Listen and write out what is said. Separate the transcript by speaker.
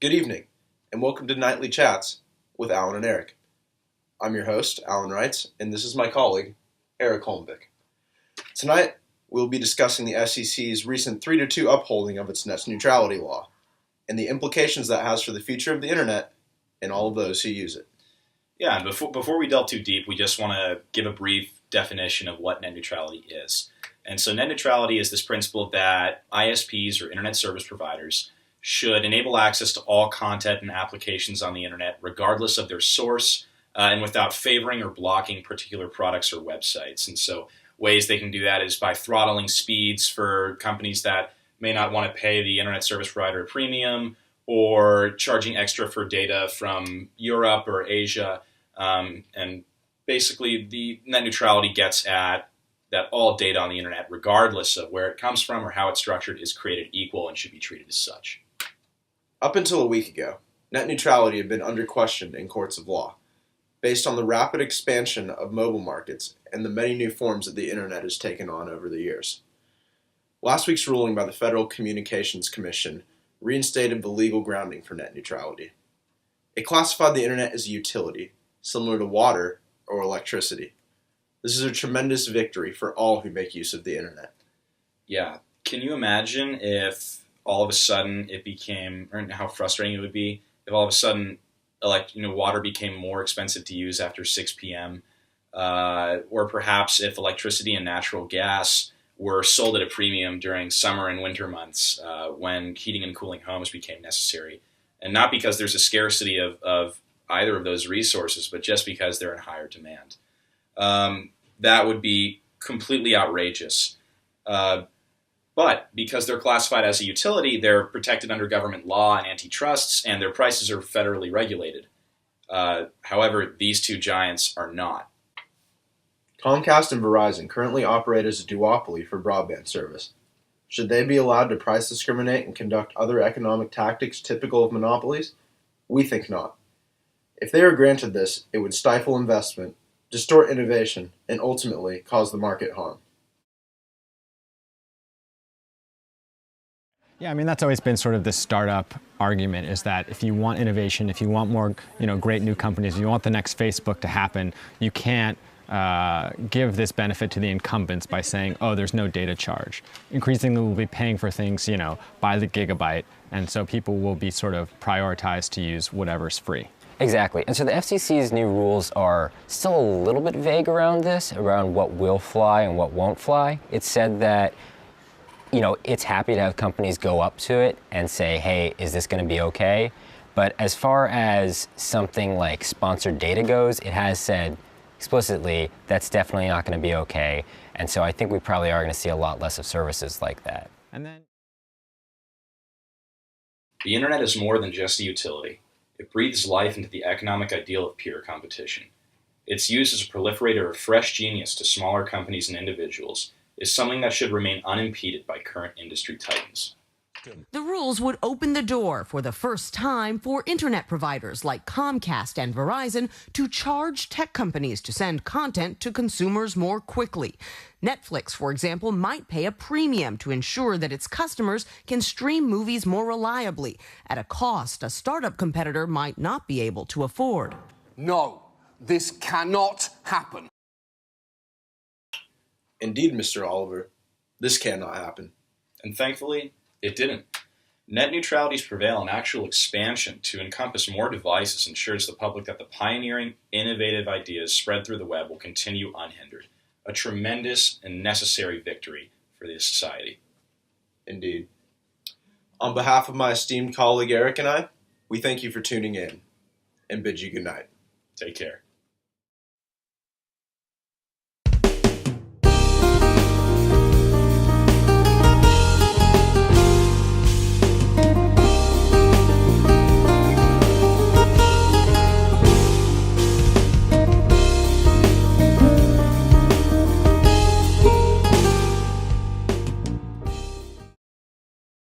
Speaker 1: Good evening, and welcome to Nightly Chats with Alan and Erik. I'm your host, Alan Reitz, and this is my colleague, Erik Holmvik. Tonight, we'll be discussing the FCC's recent 3-2 upholding of its net neutrality law, and the implications that has for the future of the internet and all of those who use it.
Speaker 2: Yeah, and before we delve too deep, we just want to give a brief definition of what net neutrality is. And so net neutrality is this principle that ISPs, or internet service providers, should enable access to all content and applications on the internet, regardless of their source, and without favoring or blocking particular products or websites. And so ways they can do that is by throttling speeds for companies that may not want to pay the internet service provider a premium, or charging extra for data from Europe or Asia. And basically, the net neutrality gets at that all data on the internet, regardless of where it comes from or how it's structured, is created equal and should be treated as such.
Speaker 1: Up until a week ago, net neutrality had been under question in courts of law, based on the rapid expansion of mobile markets and the many new forms that the internet has taken on over the years. Last week's ruling by the Federal Communications Commission reinstated the legal grounding for net neutrality. It classified the internet as a utility, similar to water or electricity. This is a tremendous victory for all who make use of the internet.
Speaker 2: Yeah. Can you imagine if all of a sudden it became, or how frustrating it would be if all of a sudden water became more expensive to use after 6 p.m., or perhaps if electricity and natural gas were sold at a premium during summer and winter months, when heating and cooling homes became necessary. And not because there's a scarcity of either of those resources, but just because they're in higher demand. That would be completely outrageous. But because they're classified as a utility, they're protected under government law and antitrust, and their prices are federally regulated. However, these two giants are not.
Speaker 1: Comcast and Verizon currently operate as a duopoly for broadband service. Should they be allowed to price discriminate and conduct other economic tactics typical of monopolies? We think not. If they are granted this, it would stifle investment, distort innovation, and ultimately cause the market harm.
Speaker 3: Yeah, I mean, that's always been sort of the startup argument, is that if you want innovation, if you want more, great new companies, if you want the next Facebook to happen, you can't give this benefit to the incumbents by saying, oh, there's no data charge. Increasingly, we'll be paying for things, by the gigabyte, and so people will be sort of prioritized to use whatever's free.
Speaker 4: Exactly. And so the FCC's new rules are still a little bit vague around this, around what will fly and what won't fly. It said that, it's happy to have companies go up to it and say, hey, is this going to be okay? But as far as something like sponsored data goes, it has said explicitly that's definitely not going to be okay. And so I think we probably are going to see a lot less of services like that.
Speaker 3: And then
Speaker 2: The internet is more than just a utility. It breathes life into the economic ideal of pure competition. Its use as a proliferator of fresh genius to smaller companies and individuals is something that should remain unimpeded by current industry titans.
Speaker 5: The rules would open the door for the first time for internet providers like Comcast and Verizon to charge tech companies to send content to consumers more quickly. Netflix, for example, might pay a premium to ensure that its customers can stream movies more reliably at a cost a startup competitor might not be able to afford.
Speaker 6: No, this cannot happen.
Speaker 1: Indeed, Mr. Oliver, this cannot happen.
Speaker 2: And thankfully, it didn't. Net neutrality's prevail and actual expansion to encompass more devices ensures the public that the pioneering, innovative ideas spread through the web will continue unhindered. A tremendous and necessary victory for this society.
Speaker 1: Indeed. On behalf of my esteemed colleague Erik and I, we thank you for tuning in and bid you good night.
Speaker 2: Take care.